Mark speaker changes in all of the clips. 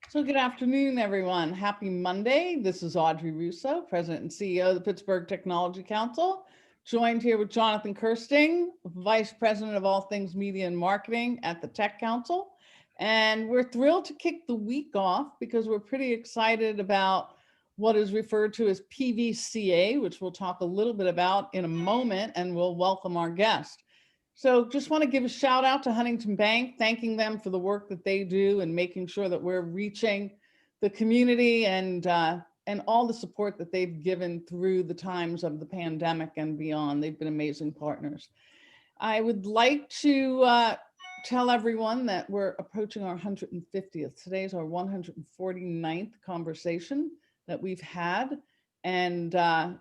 Speaker 1: So good afternoon, everyone. Happy Monday. This is Audrey Russo, President and CEO of the Pittsburgh Technology Council, joined here with Jonathan Kirsting, Vice President of all things media and marketing at the Tech Council. And we're thrilled to kick the week off because we're pretty excited about what is referred to as PVCA, which we'll talk a little bit about in a moment, and we'll welcome our guest. So just want to give a shout out to Huntington Bank, thanking them for the work that they do and making sure that we're reaching the community and all the support that they've given through the times of the pandemic and beyond. They've been amazing partners. I would like to tell everyone that we're approaching our 150th. Today's our 149th conversation that we've had. And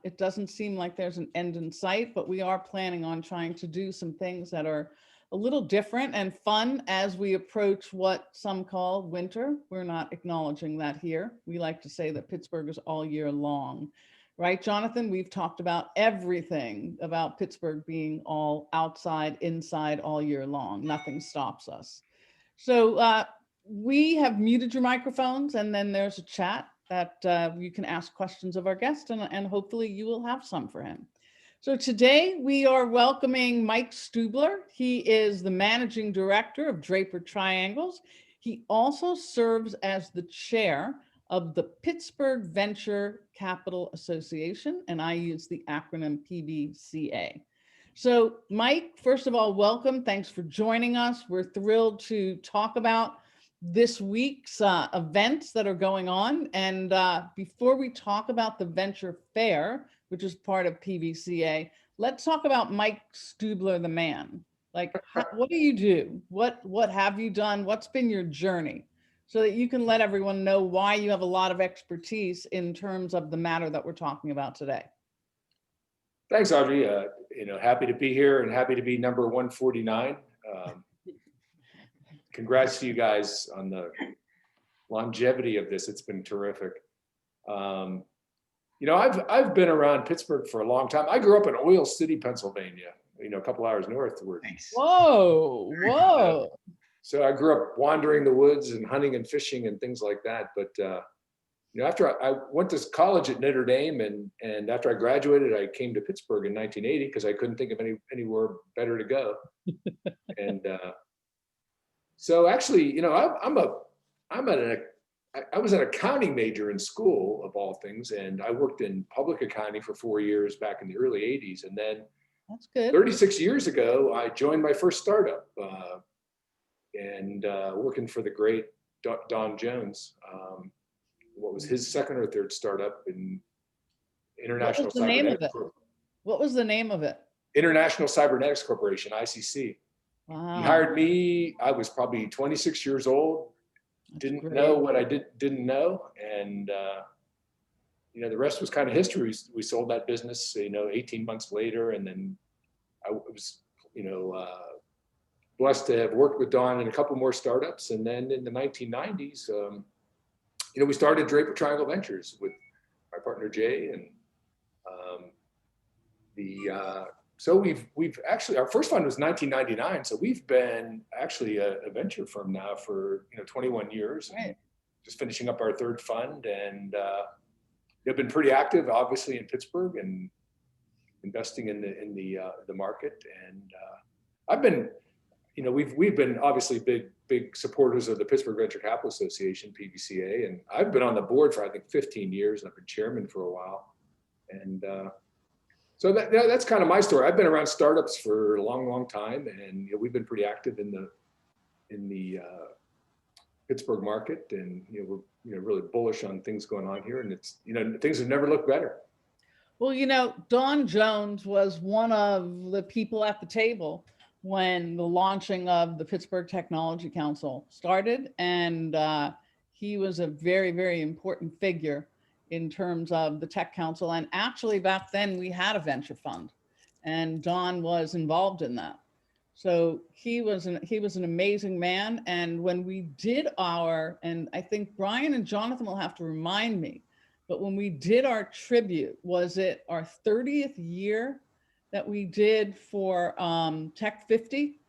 Speaker 1: it doesn't seem like there's an end in sight, but we are planning on trying to do some things that are a little different and fun as we approach what some call winter. We're not acknowledging that here. We like to say that Pittsburgh is all year long. Right, Jonathan? We've talked about everything about Pittsburgh being all outside, inside all year long. Nothing stops us. So we have muted your microphones, and then there's a chat that you can ask questions of our guest, and hopefully you will have some for him. So today we are welcoming Mike Stubler. He is the Managing Director of Draper Triangles. He also serves as the chair of the Pittsburgh Venture Capital Association, and I use the acronym PVCA. So Mike, first of all, welcome. Thanks for joining us. We're thrilled to talk about this week's events that are going on. And before we talk about the Venture Fair, which is part of PVCA, let's talk about Mike Stubler, the man. Like, what do you do? What have you done? What's been your journey? So that you can let everyone know why you have a lot of expertise in terms of the matter that we're talking about today.
Speaker 2: Thanks, Audrey. Happy to be here and happy to be number 149. Congrats to you guys on the longevity of this. It's been terrific. I've been around Pittsburgh for a long time. I grew up in Oil City, Pennsylvania, a couple hours northward.
Speaker 1: Nice. Whoa.
Speaker 2: So I grew up wandering the woods and hunting and fishing and things like that. But after I went to college at Notre Dame, and after I graduated, I came to Pittsburgh in 1980 because I couldn't think of anywhere better to go. And so actually, I was an accounting major in school, of all things, and I worked in public accounting for 4 years back in the early 80s. And then
Speaker 1: that's good.
Speaker 2: 36 years ago, I joined my first startup working for the great Don Jones. What was his second or third startup in International Cybernetics?
Speaker 1: What was the name of it?
Speaker 2: International Cybernetics Corporation, ICC.
Speaker 1: Wow.
Speaker 2: He hired me. I was probably 26 years old. Didn't know what I didn't know, and the rest was kind of history. We sold that business, 18 months later, and then I was, blessed to have worked with Don in a couple more startups, and then in the 1990s, we started Draper Triangle Ventures with my partner Jay, and so we've actually, our first fund was 1999. So we've been actually a venture firm now for 21 years.
Speaker 1: Right.
Speaker 2: Just finishing up our third fund, and they've been pretty active, obviously, in Pittsburgh and investing in the market. And I've been, we've been obviously big supporters of the Pittsburgh Venture Capital Association, PVCA, and I've been on the board for I think 15 years, and I've been chairman for a while, and. So that's kind of my story. I've been around startups for a long time, and we've been pretty active in the Pittsburgh market, and we're really bullish on things going on here, and it's things have never looked better.
Speaker 1: Well, Don Jones was one of the people at the table when the launching of the Pittsburgh Technology Council started, and he was a very, very important figure in terms of the Tech Council. And actually back then we had a venture fund, and Don was involved in that. So he was an amazing man. And when we did and I think Brian and Jonathan will have to remind me, but when we did our tribute, was it our 30th year that we did for Tech 50,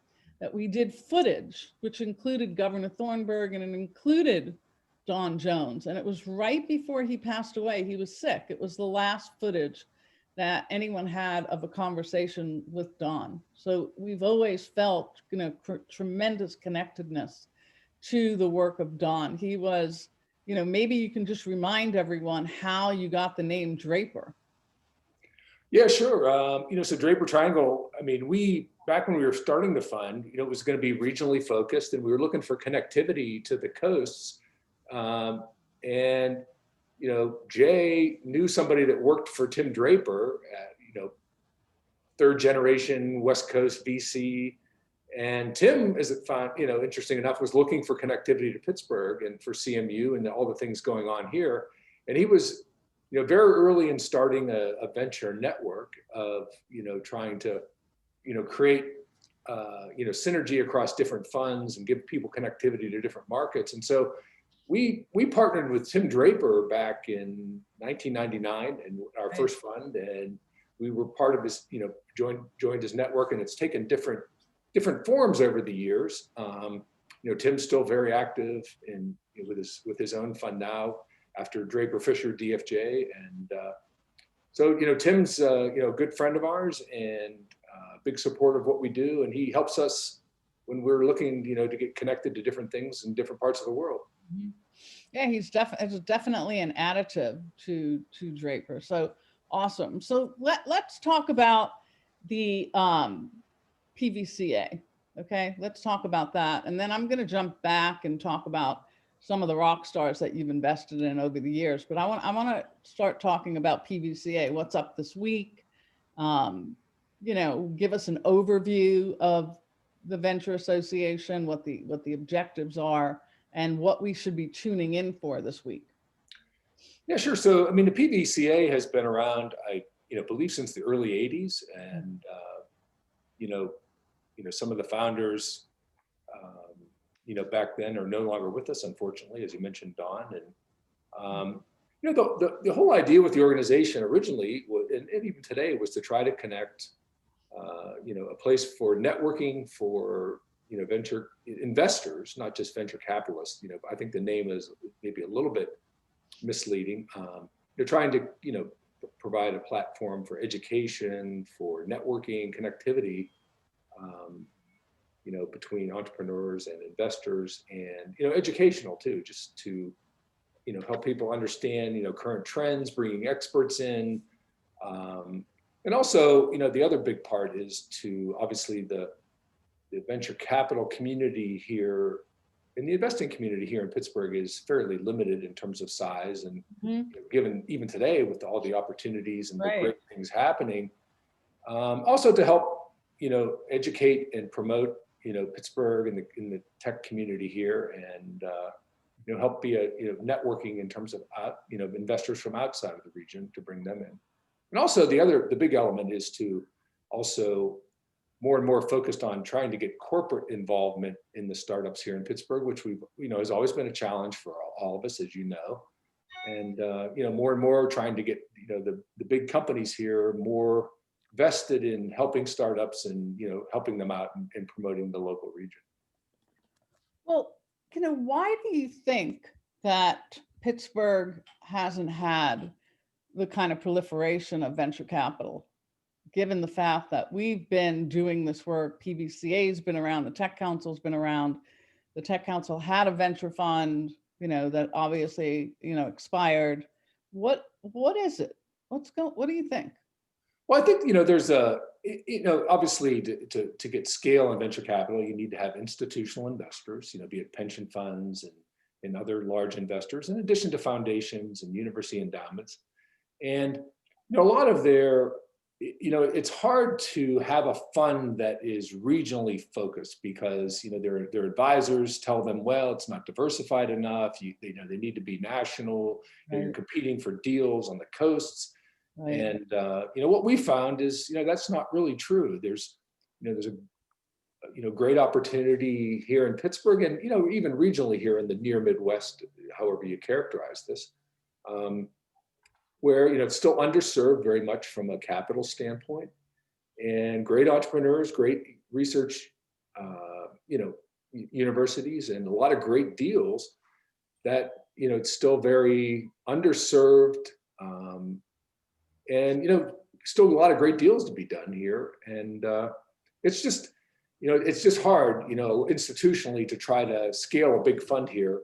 Speaker 1: that we did footage, which included Governor Thornburg, and it included Don Jones, and it was right before he passed away. He was sick. It was the last footage that anyone had of a conversation with Don. So we've always felt, tremendous connectedness to the work of Don. He was, maybe you can just remind everyone how you got the name Draper.
Speaker 2: Yeah, sure. So Draper Triangle, back when we were starting the fund, it was going to be regionally focused, and we were looking for connectivity to the coasts. And Jay knew somebody that worked for Tim Draper at, third generation West Coast VC. And Tim, as it found, interesting enough, was looking for connectivity to Pittsburgh and for CMU and all the things going on here. And he was, very early in starting a venture network of, trying to, create, synergy across different funds and give people connectivity to different markets. And so we partnered with Tim Draper back in 1999 in our first fund, and we were part of his, joined his network, and it's taken different forms over the years. Tim's still very active with his own fund now after Draper Fisher DFJ, and so Tim's a good friend of ours and big support of what we do, and he helps us when we're looking to get connected to different things in different parts of the world.
Speaker 1: Mm-hmm. Yeah, he's definitely an additive to Draper. So awesome. So let's talk about the PVCA. Okay, let's talk about that. And then I'm going to jump back and talk about some of the rock stars that you've invested in over the years. But I want to start talking about PVCA. What's up this week? Give us an overview of the Venture Association, what the objectives are, and what we should be tuning in for this week.
Speaker 2: Yeah, sure. So, the PVCA has been around, I believe, since the early 80s. And, some of the founders, back then are no longer with us, unfortunately, as you mentioned, Don. And, the whole idea with the organization originally, and even today, was to try to connect, a place for networking for, venture investors, not just venture capitalists. I think the name is maybe a little bit misleading. They're trying to, provide a platform for education, for networking, connectivity, between entrepreneurs and investors, and, educational too, just to, help people understand, current trends, bringing experts in. And also, the other big part is to, obviously, the venture capital community here, and the investing community here in Pittsburgh is fairly limited in terms of size. And given even today with all the opportunities and the great things happening, also to help, educate and promote, Pittsburgh in the tech community here, and, help be a, networking in terms of, investors from outside of the region to bring them in. And also the big element is to also more and more focused on trying to get corporate involvement in the startups here in Pittsburgh, which has always been a challenge for all of us, as you know. And, more and more trying to get, the big companies here more vested in helping startups and, helping them out and promoting the local region.
Speaker 1: Well, why do you think that Pittsburgh hasn't had the kind of proliferation of venture capital, given the fact that we've been doing this work? PVCA has been around, the Tech Council's been around. The Tech Council had a venture fund, that obviously, expired. What is it? What do you think?
Speaker 2: Well, I think, there's obviously to get scale in venture capital, you need to have institutional investors, be it pension funds and other large investors, in addition to foundations and university endowments. And, a lot of it's hard to have a fund that is regionally focused because, their advisors tell them, well, it's not diversified enough. They need to be national.
Speaker 1: Right.
Speaker 2: You're competing for deals on the coasts.
Speaker 1: Right.
Speaker 2: And, what we found is, that's not really true. There's a great opportunity here in Pittsburgh and, even regionally here in the near Midwest, however you characterize this, where, it's still underserved very much from a capital standpoint, and great entrepreneurs, great research, universities, and a lot of great deals that, it's still very underserved, and still a lot of great deals to be done here. And it's just, it's just hard, institutionally to try to scale a big fund here,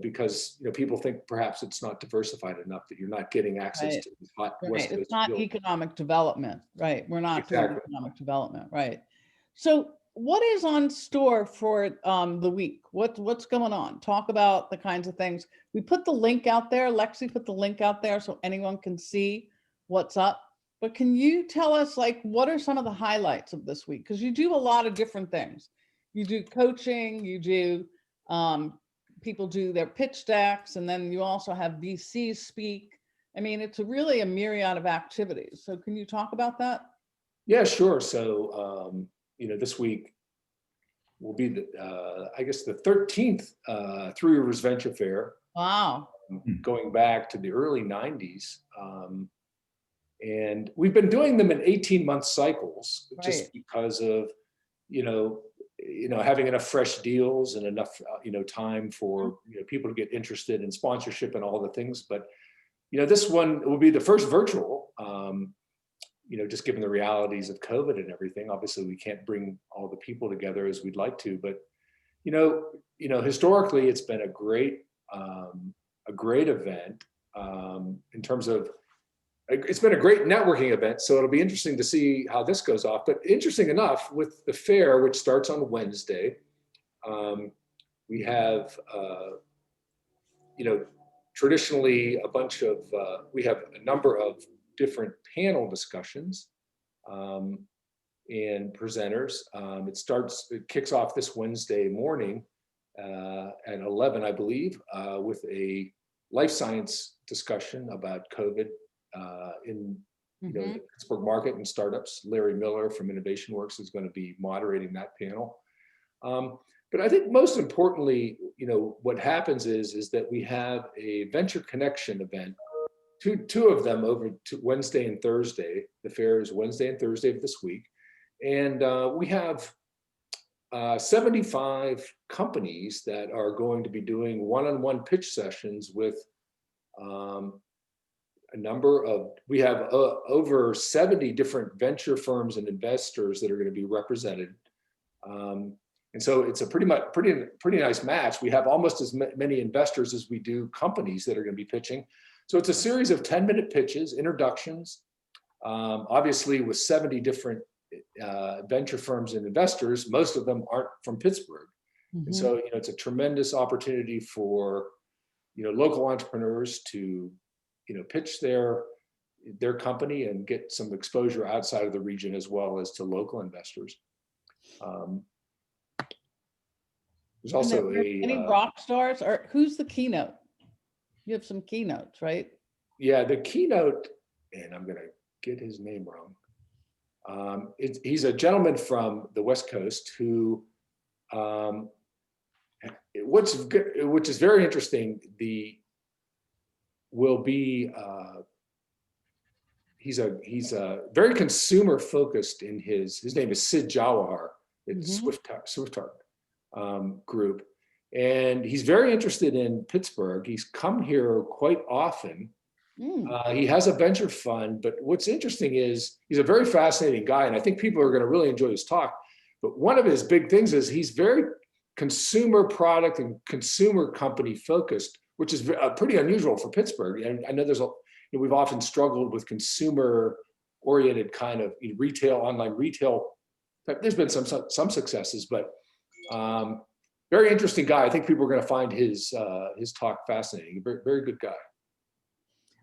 Speaker 2: because people think perhaps it's not diversified enough, that you're not getting access
Speaker 1: Right.
Speaker 2: to these hot
Speaker 1: Right.
Speaker 2: West Coast
Speaker 1: It's not
Speaker 2: deals.
Speaker 1: economic development, right? We're not doing
Speaker 2: Exactly.
Speaker 1: economic development, right? So what is on store for the week? What's going on? Talk about the kinds of things. We put the link out there. Lexi put the link out there so anyone can see what's up. But can you tell us, like, what are some of the highlights of this week? Because you do a lot of different things. You do coaching, you do, people do their pitch decks, and then you also have VCs speak. I mean, it's really a myriad of activities. So can you talk about that?
Speaker 2: Yeah, sure. So, this week will be I guess the 13th Three Rivers Venture Fair,
Speaker 1: Wow.
Speaker 2: going back to the early 90s. And we've been doing them in 18-month cycles, just
Speaker 1: Right.
Speaker 2: because of, having enough fresh deals and enough, time for people to get interested in sponsorship and all the things. But, this one will be the first virtual, just given the realities of COVID and everything. Obviously, we can't bring all the people together as we'd like to, but, historically, it's been a great event, in terms of, it's been a great networking event. So it'll be interesting to see how this goes off. But interesting enough, with the fair, which starts on Wednesday, we have, traditionally we have a number of different panel discussions, and presenters. It kicks off this Wednesday morning at 11, I believe, with a life science discussion about COVID in the Pittsburgh market and startups. Larry Miller from Innovation Works is going to be moderating that panel. But I think most importantly, what happens is that we have a venture connection event, two of them over to Wednesday and Thursday. The fair is Wednesday and Thursday of this week. And we have 75 companies that are going to be doing one-on-one pitch sessions with we have over 70 different venture firms and investors that are going to be represented. And so it's a pretty nice match. We have almost as many investors as we do companies that are going to be pitching. So it's a series of 10-minute pitches, introductions, obviously with 70 different venture firms and investors. Most of them aren't from Pittsburgh. And so, it's a tremendous opportunity for, local entrepreneurs to, pitch their company and get some exposure outside of the region as well as to local investors. There's also
Speaker 1: any rock stars, or who's the keynote? You have some keynotes, right? Yeah,
Speaker 2: the keynote, and I'm going to get his name wrong. He's a gentleman from the West Coast who, which is very interesting, he's a very consumer focused in his name is Sid Jawahar at Swifthart Group. And he's very interested in Pittsburgh. He's come here quite often. He has a venture fund, but what's interesting is he's a very fascinating guy, and I think people are going to really enjoy his talk. But one of his big things is he's very consumer product and consumer company focused, which is pretty unusual for Pittsburgh. And I know we've often struggled with consumer oriented kind of retail, online retail. There's been some successes, but very interesting guy. I think people are going to find his talk fascinating. Very, very good guy.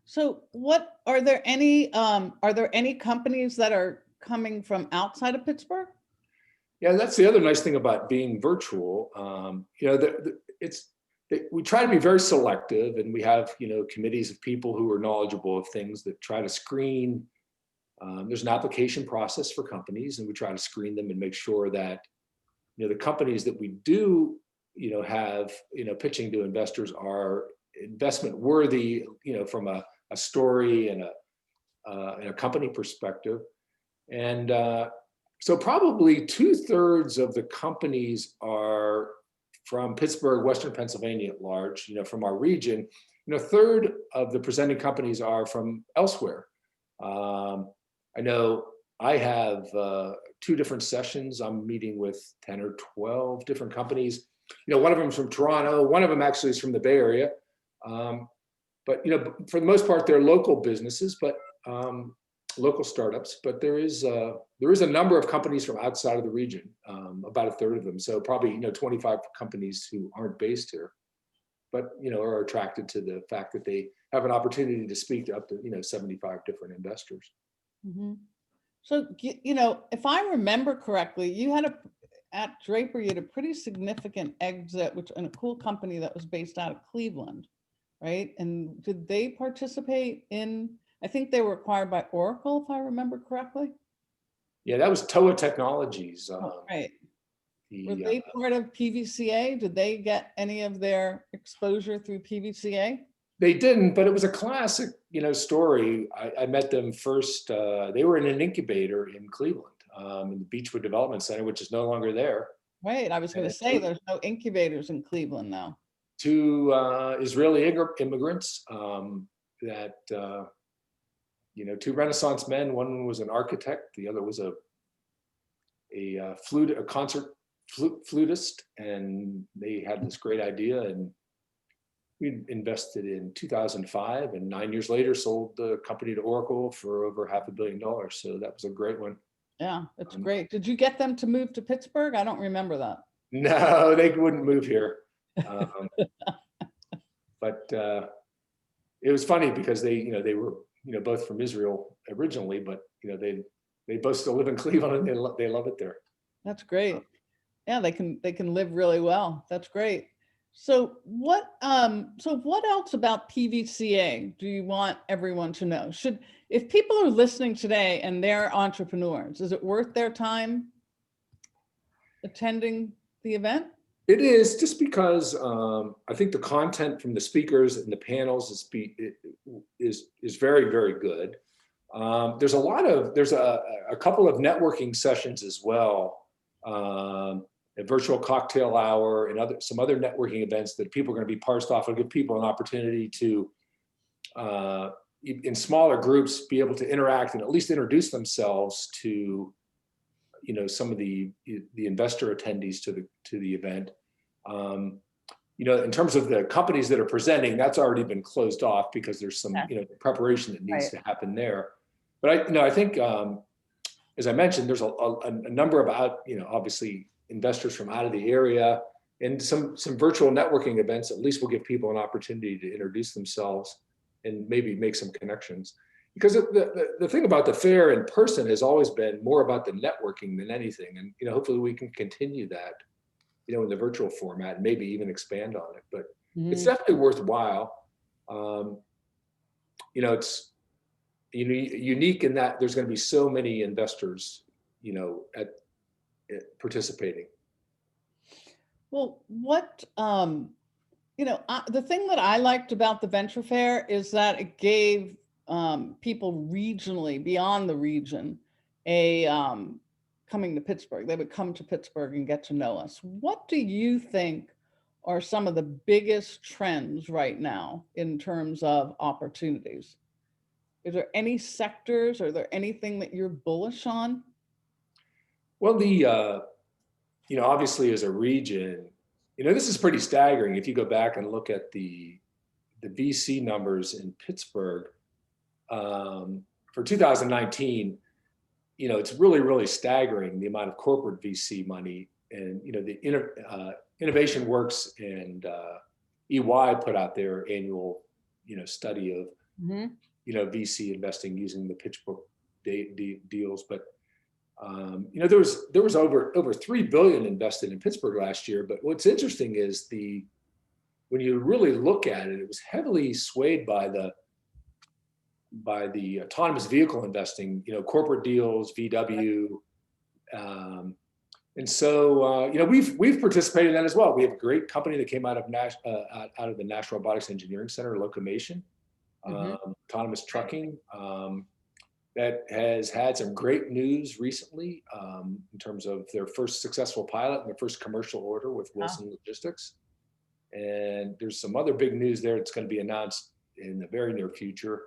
Speaker 2: So are there any companies that are coming from outside of Pittsburgh? Yeah, that's the other nice thing about being virtual. We try to be very selective, and we have committees of people who are knowledgeable of things that try to screen. There's an application process for companies, and we try to screen them and make sure that the companies that we do have pitching to investors are investment worthy, from a story and a company perspective. And so probably 2/3 of the companies are from Pittsburgh, Western Pennsylvania at large, from our region, a third of the presenting companies are from elsewhere. I know I have 2 different sessions. I'm meeting with 10 or 12 different companies. One of them is from Toronto. One of them actually is from the Bay Area. But for the most part, they're local businesses, but local startups. But there is a number of companies from outside of the region, about a third of them. So probably 25 companies who aren't based here, but are attracted to the fact that they have an opportunity to speak to up to 75 different investors.
Speaker 1: Mm-hmm. So if I remember correctly, at Draper, you had a pretty significant exit, in a cool company that was based out of Cleveland, right? And did they participate in? I think they were acquired by Oracle, if I remember correctly.
Speaker 2: Yeah, that was TOA Technologies.
Speaker 1: Right. Were they part of PVCA? Did they get any of their exposure through PVCA?
Speaker 2: They didn't, but it was a classic, story. I met them first. They were in an incubator in Cleveland, in the Beechwood Development Center, which is no longer there.
Speaker 1: Right. I was going to say there's no incubators in Cleveland now.
Speaker 2: 2 Israeli immigrants that, 2 Renaissance men. One was an architect. The other was a concert flutist, and they had this great idea, and we invested in 2005, and 9 years later sold the company to Oracle for over $500 million. So that was a great one.
Speaker 1: Yeah, it's great. Did you get them to move to Pittsburgh? I don't remember that.
Speaker 2: No, they wouldn't move here. But it was funny because they were both from Israel originally, but they both still live in Cleveland, and they love it there.
Speaker 1: That's great. Yeah, they can live really well. That's great. So what else about PVCA do you want everyone to know? If people are listening today and they're entrepreneurs, is it worth their time attending the event?
Speaker 2: It is, just because I think the content from the speakers and the panels is very, very good. There's a couple of networking sessions as well, a virtual cocktail hour and some other networking events that people are going to be parsed off and give people an opportunity to, in smaller groups, be able to interact and at least introduce themselves to, some of the investor attendees to the event. In terms of the companies that are presenting, that's already been closed off because there's some preparation that needs to happen there. But I think, as I mentioned, there's a number of obviously investors from out of the area, and some virtual networking events at least will give people an opportunity to introduce themselves and maybe make some connections. Because the thing about the fair in person has always been more about the networking than anything. And, hopefully we can continue that, in the virtual format, and maybe even expand on it. But it's definitely worthwhile. It's unique in that there's going to be so many investors, participating.
Speaker 1: Well, the thing that I liked about the Venture Fair is that it gave people regionally, beyond the region, coming to Pittsburgh. They would come to Pittsburgh and get to know us. What do you think are some of the biggest trends right now in terms of opportunities? Is there any sectors? Are there anything that you're bullish on?
Speaker 2: Well, obviously as a region, this is pretty staggering. If you go back and look at the VC numbers in Pittsburgh for 2019, it's really, really staggering, the amount of corporate VC money. And, the Innovation Works and EY put out their annual, study of, VC investing using the PitchBook deals. But, there was over $3 billion invested in Pittsburgh last year. But what's interesting is when you really look at it, it was heavily swayed by the autonomous vehicle investing, corporate deals, VW. And so, we've participated in that as well. We have a great company that came out of the National Robotics Engineering Center, Locomation, autonomous trucking. that has had some great news recently in terms of their first successful pilot and their first commercial order with Wilson Logistics. And there's some other big news there that's going to be announced in the very near future.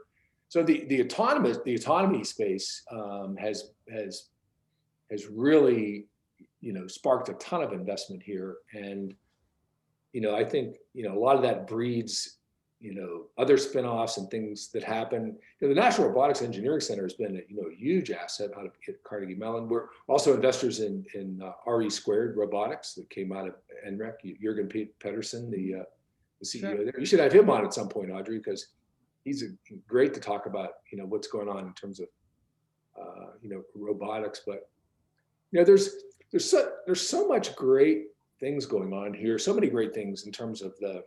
Speaker 2: So the autonomy space has really, sparked a ton of investment here. And, I think, a lot of that breeds, other spinoffs and things that happen. The National Robotics Engineering Center has been a huge asset out of Carnegie Mellon. We're also investors in RE Squared Robotics that came out of NREC. Jürgen Pedersen, the CEO there. You should have him on at some point, Audrey, because he's great to talk about, what's going on in terms of, robotics. But, there's so much great things going on here. So many great things in terms of the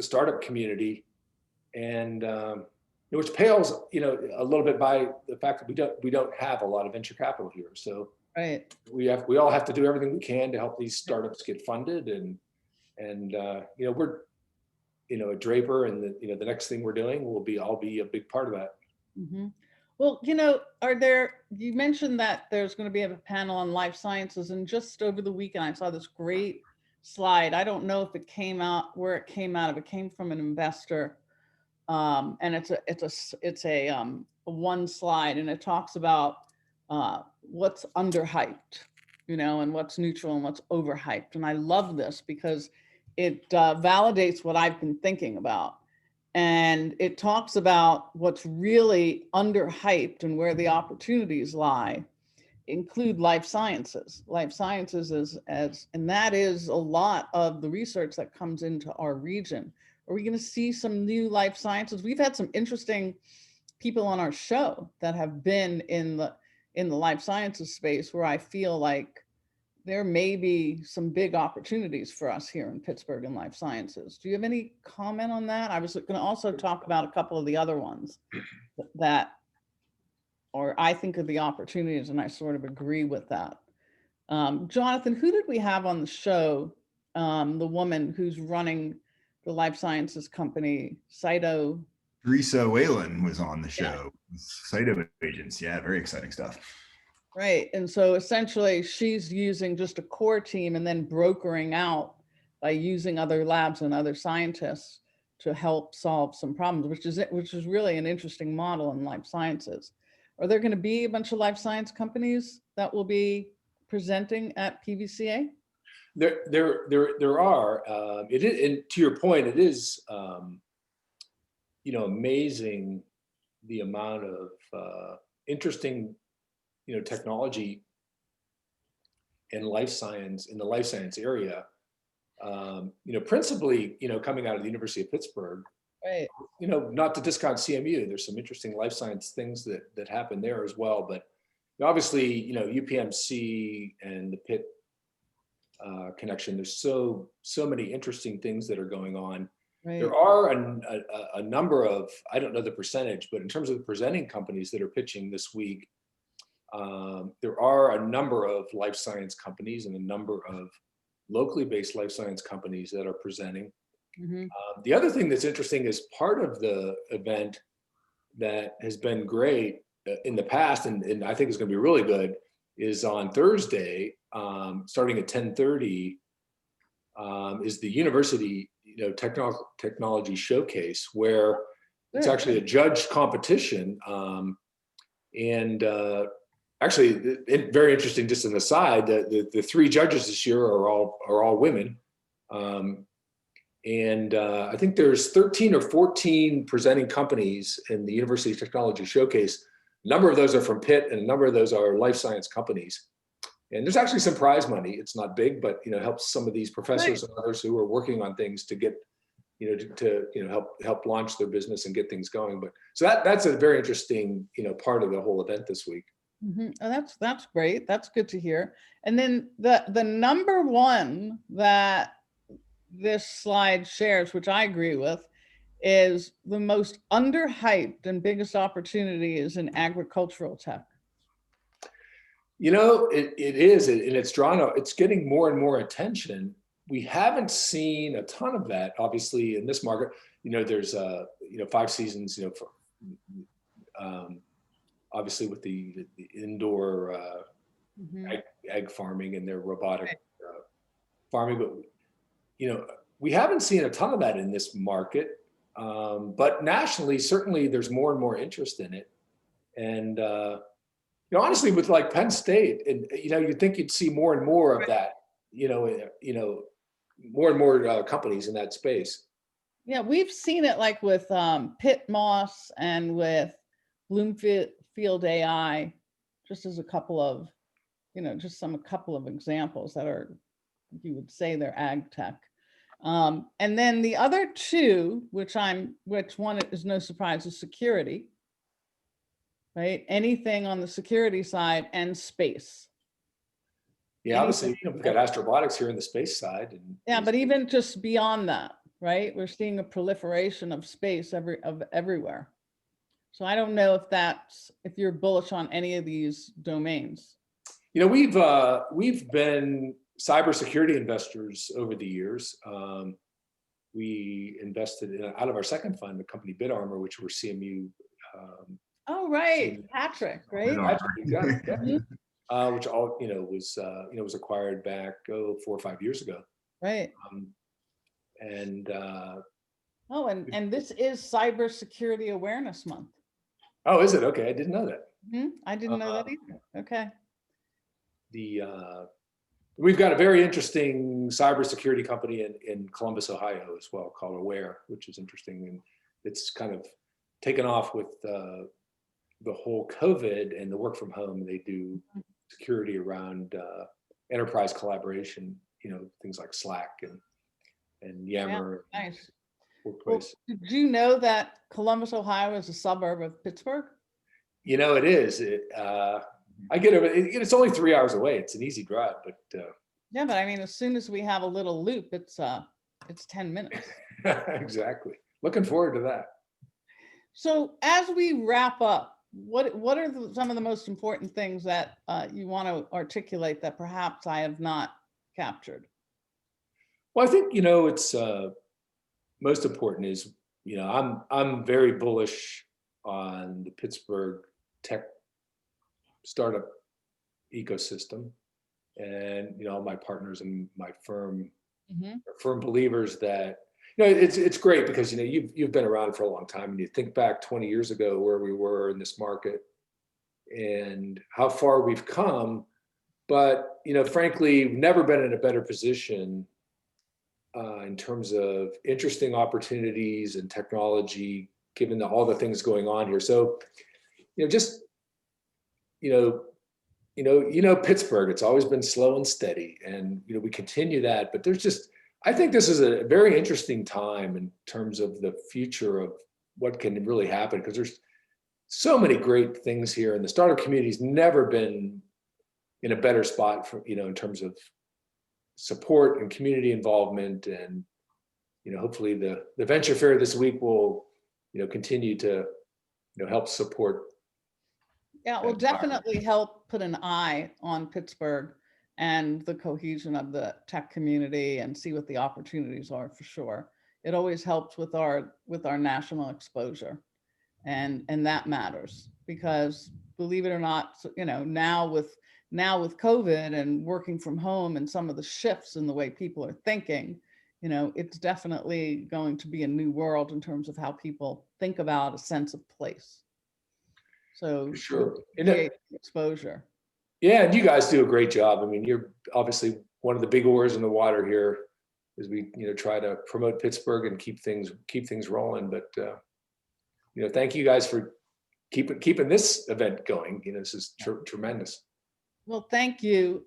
Speaker 2: startup community, and which pales, a little bit by the fact that we don't have a lot of venture capital here. So
Speaker 1: right,
Speaker 2: we all have to do everything we can to help these startups get funded, and we're at Draper, and the next thing we're doing I'll be a big part of that.
Speaker 1: Mm-hmm. Well, you mentioned that there's going to be a panel on life sciences, and just over the weekend I saw this great slide. I don't know if it came out where it came out of. It came from an investor, and it's a one slide, and it talks about what's underhyped, and what's neutral and what's overhyped. And I love this because it validates what I've been thinking about. And it talks about what's really underhyped and where the opportunities lie include life sciences. Life sciences and that is a lot of the research that comes into our region. Are we going to see some new life sciences? We've had some interesting people on our show that have been in the life sciences space, where I feel like there may be some big opportunities for us here in Pittsburgh in life sciences. Do you have any comment on that? I was going to also talk about a couple of the other ones that, or I think of the opportunities, and I sort of agree with that. Jonathan, who did we have on the show? The woman who's running the life sciences company, Cyto.
Speaker 3: Teresa Whalen was on the show. Cyto agents, yeah, very exciting stuff.
Speaker 1: Right. And so essentially she's using just a core team and then brokering out by using other labs and other scientists to help solve some problems, which is really an interesting model in life sciences. Are there going to be a bunch of life science companies that will be presenting at PVCA?
Speaker 2: There are. It is, and to your point, it is amazing the amount of interesting technology and life science in the life science area, principally, coming out of the University of Pittsburgh,
Speaker 1: right?
Speaker 2: Not to discount CMU, there's some interesting life science things that happen there as well. But obviously, UPMC and the Pitt connection, there's so many interesting things that are going on. Right. There are a number of, I don't know the percentage, but in terms of the presenting companies that are pitching this week, there are a number of life science companies and a number of locally based life science companies that are presenting. Mm-hmm. The other thing that's interesting is part of the event that has been great in the past, and I think is going to be really good, is on Thursday, starting at 10:30, is the university technology showcase, where it's actually a judged competition, and actually, very interesting. Just an aside, the three judges this year are all women, and I think there's 13 or 14 presenting companies in the University Technology Showcase. A number of those are from Pitt, and a number of those are life science companies. And there's actually some prize money. It's not big, but helps some of these professors and others who are working on things to get, to help launch their business and get things going. But so that's a very interesting part of the whole event this week.
Speaker 1: Mm-hmm. Oh, that's great. That's good to hear. And then the number one that this slide shares, which I agree with, is the most underhyped and biggest opportunity is in agricultural tech.
Speaker 2: It is, and it's getting more and more attention. We haven't seen a ton of that, obviously, in this market. There's 5 seasons, obviously with the indoor
Speaker 1: Mhm.
Speaker 2: egg farming and their robotic farming, but we haven't seen a ton of that in this market. But nationally, certainly there's more and more interest in it. And honestly, with like Penn State, and you'd think you'd see more and more of that. More and more companies in that space.
Speaker 1: Yeah, we've seen it like with Pitt Moss and with Bloomfield AI, just as a couple of, a couple of examples that are, you would say they're ag tech. And then the other two, which one is no surprise, is security, right? Anything on the security side and space.
Speaker 2: Yeah, obviously, we've got astrobotics here in the space side. And
Speaker 1: yeah, but even just beyond that, right? We're seeing a proliferation of space everywhere. So I don't know if you're bullish on any of these domains.
Speaker 2: We've been cybersecurity investors over the years. We invested out of our second fund, the company BitArmor, which we're CMU.
Speaker 1: Oh, right, Patrick, right?
Speaker 2: Patrick, yeah. Which was acquired back 4 or 5 years ago.
Speaker 1: Right.
Speaker 2: And
Speaker 1: this is Cybersecurity Awareness Month.
Speaker 2: Oh, is it? Okay, I didn't know that.
Speaker 1: I didn't know that either. Okay.
Speaker 2: We've got a very interesting cybersecurity company in Columbus, Ohio, as well, called Aware, which is interesting, and it's kind of taken off with the whole COVID and the work from home. They do security around enterprise collaboration, things like Slack and Yammer.
Speaker 1: Yeah, nice.
Speaker 2: Workplace.
Speaker 1: Well, did you know that Columbus, Ohio is a suburb of Pittsburgh?
Speaker 2: It is. I get over it. It's only 3 hours away. It's an easy drive, but
Speaker 1: yeah, but I mean, as soon as we have a little loop, it's 10 minutes.
Speaker 2: Exactly. Looking forward to that.
Speaker 1: So as we wrap up, what are some of the most important things that you want to articulate that perhaps I have not captured?
Speaker 2: Well, I think it's most important is I'm very bullish on the Pittsburgh tech startup ecosystem, and all my partners and my firm are firm believers that it's great because you've been around for a long time, and you think back 20 years ago where we were in this market and how far we've come, but frankly, we've never been in a better position in terms of interesting opportunities and technology, given all the things going on here. So, Pittsburgh, it's always been slow and steady, and we continue that. But I think this is a very interesting time in terms of the future of what can really happen, because there's so many great things here, and the startup community's never been in a better spot for in terms of support and community involvement. And hopefully the venture fair this week will continue to help support.
Speaker 1: Yeah, it will definitely help put an eye on Pittsburgh and the cohesion of the tech community and see what the opportunities are, for sure. It always helps with our national exposure, and that matters, because believe it or not, now with COVID and working from home and some of the shifts in the way people are thinking, it's definitely going to be a new world in terms of how people think about a sense of place. So
Speaker 2: sure,
Speaker 1: exposure.
Speaker 2: Yeah, and you guys do a great job. I mean, you're obviously one of the big oars in the water here as we try to promote Pittsburgh and keep things rolling. But thank you guys for keeping this event going. This is tremendous.
Speaker 1: Well, thank you.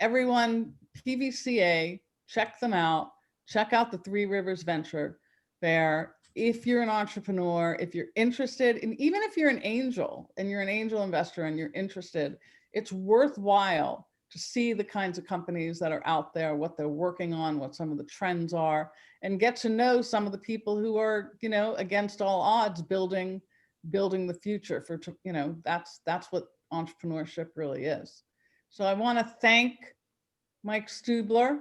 Speaker 1: Everyone, PVCA, check them out. Check out the Three Rivers Venture Fair. If you're an entrepreneur, if you're interested, and even if you're an angel and you're an angel investor and you're interested, it's worthwhile to see the kinds of companies that are out there, what they're working on, what some of the trends are, and get to know some of the people who are, against all odds, building the future for, that's what entrepreneurship really is. So I want to thank Mike Stubler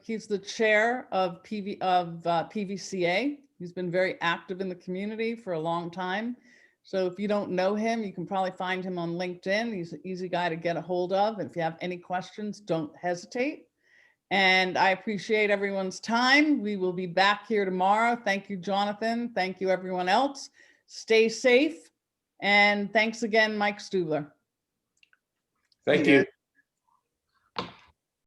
Speaker 1: he's the chair of PVCA. He's been very active in the community for a long time. So if you don't know him, you can probably find him on LinkedIn. He's an easy guy to get a hold of. If you have any questions, don't hesitate. And I appreciate everyone's time. We will be back here tomorrow. Thank you, Jonathan. Thank you, everyone else. Stay safe. And thanks again, Mike Stubler.
Speaker 2: Thank you.